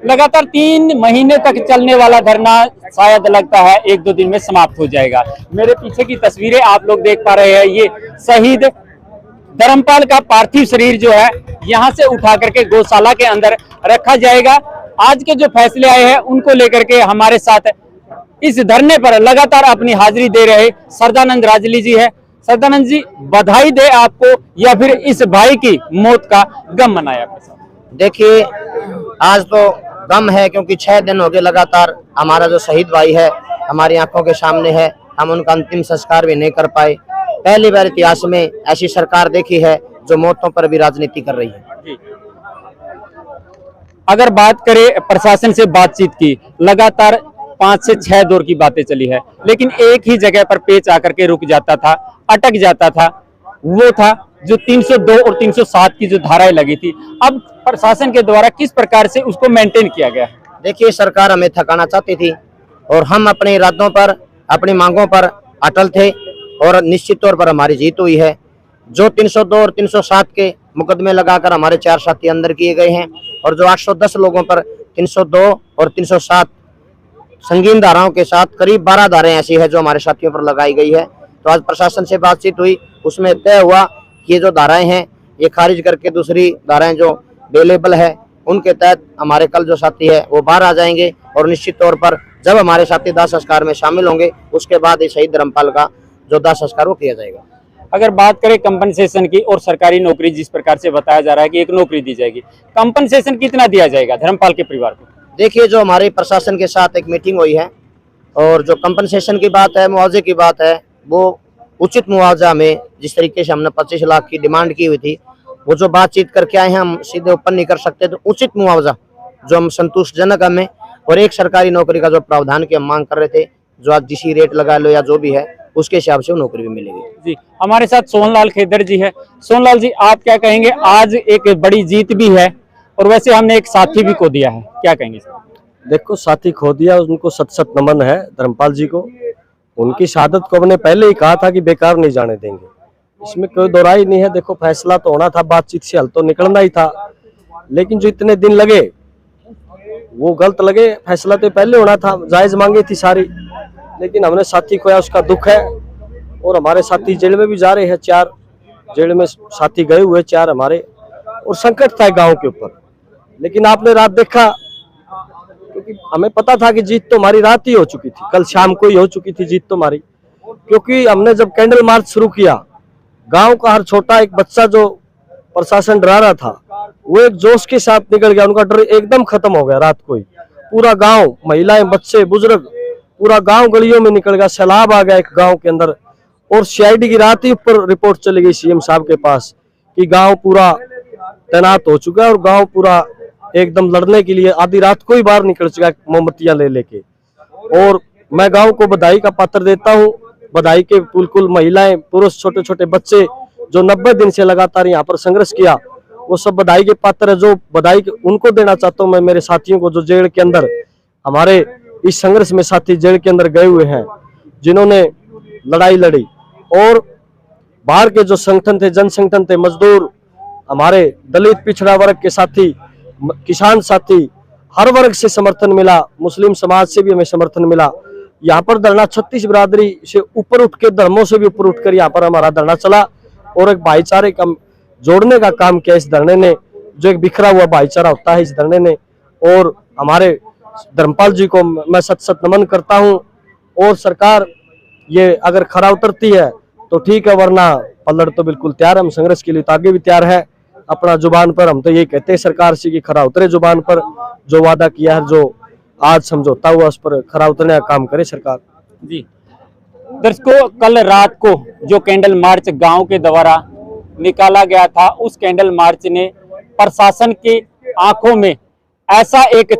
लगातार 3 महीने तक चलने वाला धरना शायद लगता है 1-2 दिन में समाप्त हो जाएगा। मेरे पीछे की तस्वीरें आप लोग देख पा रहे हैं, ये शहीद धर्मपाल का पार्थिव शरीर जो है यहाँ से उठा करके गौशाला के अंदर रखा जाएगा। आज के जो फैसले आए हैं उनको लेकर के हमारे साथ इस धरने पर लगातार अपनी हाजिरी दे रहे सरदानंद राजली जी है। सरदानंद जी, बधाई दे आपको या फिर इस भाई की मौत का गम मनाया? देखिए, आज तो गम है क्योंकि 6 दिन हो गए लगातार हमारा जो शहीद भाई है हमारी आंखों के सामने है, हम उनका अंतिम संस्कार भी नहीं कर पाए। पहली बार इतिहास में ऐसी सरकार देखी है जो मौतों पर भी राजनीति कर रही है। अगर बात करें प्रशासन से बातचीत की, लगातार 5 से 6 दौर की बातें चली है, लेकिन एक ही जगह पर पेच आकर के रुक जाता था, अटक जाता था। वो था जो 302 और 307 की जो धाराएं लगी थी। अब प्रशासन के द्वारा किस प्रकार से उसको मेंटेन किया गया? देखिए, सरकार हमें थकाना चाहती थी और हम अपने इरादों पर, अपनी मांगों पर अटल थे और निश्चित तौर पर हमारी जीत हुई है। जो 302 और 307 के मुकदमे लगाकर हमारे 4 साथी अंदर किए गए हैं और जो 810 लोगों पर 302 और 307 संगीन धाराओं के साथ करीब 12 धाराएं ऐसी है जो हमारे साथियों पर लगाई गई है। तो आज प्रशासन से बातचीत हुई, उसमें तय हुआ कि ये जो धाराएं हैं ये खारिज करके दूसरी धाराएं जो अवेलेबल है उनके तहत हमारे कल जो साथी है वो बाहर आ जाएंगे और निश्चित तौर पर जब हमारे साथी दाह संस्कार में शामिल होंगे उसके बाद इस शहीद धर्मपाल का जो दाह संस्कार वो किया जाएगा। अगर बात करें कंपनसेशन की और सरकारी नौकरी, जिस प्रकार से बताया जा रहा है कि एक नौकरी दी जाएगी, कंपनसेशन कितना दिया जाएगा धर्मपाल के परिवार को? देखिए, जो हमारे प्रशासन के साथ एक मीटिंग हुई है और जो कंपनसेशन की बात है, मुआवजे की बात है, वो उचित मुआवजा में जिस तरीके से हमने 25 लाख की डिमांड की हुई थी वो जो बातचीत करके आए हैं, हम सीधे ऊपर नहीं कर सकते, तो उचित मुआवजा जो हम संतुष्टजनक हमें और एक सरकारी नौकरी का जो प्रावधान की हम मांग कर रहे थे, जो आज जिसी रेट लगा लो या जो भी है उसके हिसाब से वो नौकरी भी मिलेगी। जी, हमारे साथ सोहनलाल खेदर जी है। सोहनलाल जी, आप क्या कहेंगे? आज एक बड़ी जीत भी है और वैसे हमने एक साथी भी खो दिया है, क्या कहेंगे? देखो, साथी खो दिया, उनको सत नमन है धर्मपाल जी को। उनकी शहादत को हमने पहले ही कहा था कि बेकार नहीं जाने देंगे, इसमें कोई दोहराई नहीं है। देखो, फैसला तो होना था, बातचीत से हल तो निकलना ही था, लेकिन जो इतने दिन लगे वो गलत लगे। फैसला तो पहले होना था, जायज मांगी थी सारी, लेकिन हमने साथी खोया, उसका दुख है। और हमारे साथी जेल में भी जा रहे हैं, 4 जेल में साथी गए हुए 4 हमारे, और संकट था गांव के ऊपर। लेकिन आपने रात देखा, क्योंकि हमें पता था कि जीत तो हमारी रात ही हो चुकी थी, कल शाम को ही हो चुकी थी जीत तो हमारी, क्योंकि हमने जब कैंडल मार्च शुरू किया, गांव का हर छोटा एक बच्चा जो प्रशासन डरा रहा था वो एक जोश के साथ निकल गया, उनका डर एकदम खत्म हो गया। रात को ही पूरा गांव, महिलाएं, बच्चे, बुजुर्ग, पूरा गांव गलियों में निकल गया, सैलाब आ गया एक गांव के अंदर। और सीआईडी की रात ही ऊपर रिपोर्ट चली गई सीएम साहब के पास कि गांव पूरा तैनात हो चुका है और गांव पूरा एकदम लड़ने के लिए आधी रात को ही बाहर निकल चुका है मोमबत्तियां ले लेके। और मैं गांव को बधाई का पात्र देता हूं, बधाई के बिल्कुल महिलाएं, पुरुष, छोटे छोटे बच्चे जो 90 दिन से लगातार यहाँ पर संघर्ष किया, वो सब बधाई के पात्र है। जो बधाई उनको देना चाहता हूँ मैं, मेरे साथियों को जो जेल के अंदर हमारे इस संघर्ष में साथी जेल के अंदर गए हुए हैं, जिन्होंने लड़ाई लड़ी। और बाहर के जो संगठन थे, जन संगठन थे, मजदूर, हमारे दलित पिछड़ा वर्ग के साथी, किसान साथी, हर वर्ग से समर्थन मिला, मुस्लिम समाज से भी हमें समर्थन मिला। यहाँ पर धरना 36 बिरादरी से ऊपर उठ के, धर्मों से भी ऊपर उठकर यहाँ पर हमारा धरना चला और एक भाईचारे का जोड़ने का काम किया इस धरने ने, जो एक बिखरा हुआ भाईचारा होता है इस धरने ने। और हमारे धर्मपाल जी को मैं सत नमन करता हूँ। और सरकार ये अगर खरा उतरती है तो ठीक है, वरना पलट तो बिल्कुल तैयार है, हम संघर्ष के लिए तो आगे भी तैयार है। अपना जुबान पर हम तो ये कहते हैं सरकार से कि खरा उतरे, जुबान पर जो वादा किया है, जो आज समझौता हुआ, उस पर खरा उतरने का काम करे सरकार। जी दर्शकों, कल रात को जो कैंडल मार्च गांव के द्वारा निकाला गया था, उस कैंडल मार्च ने प्रशासन की आंखों में ऐसा एक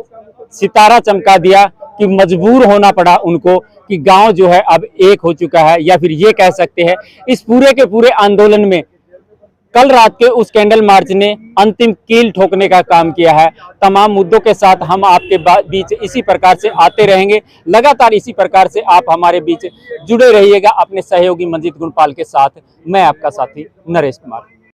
सितारा चमका दिया कि मजबूर होना पड़ा उनको कि गांव जो है अब एक हो चुका है, या फिर ये कह सकते हैं इस पूरे के पूरे आंदोलन में कल रात के उस कैंडल मार्च ने अंतिम कील ठोकने का काम किया है। तमाम मुद्दों के साथ हम आपके बीच इसी प्रकार से आते रहेंगे, लगातार इसी प्रकार से आप हमारे बीच जुड़े रहिएगा अपने सहयोगी मंजीत गुणपाल के साथ। मैं आपका साथी नरेश कुमार।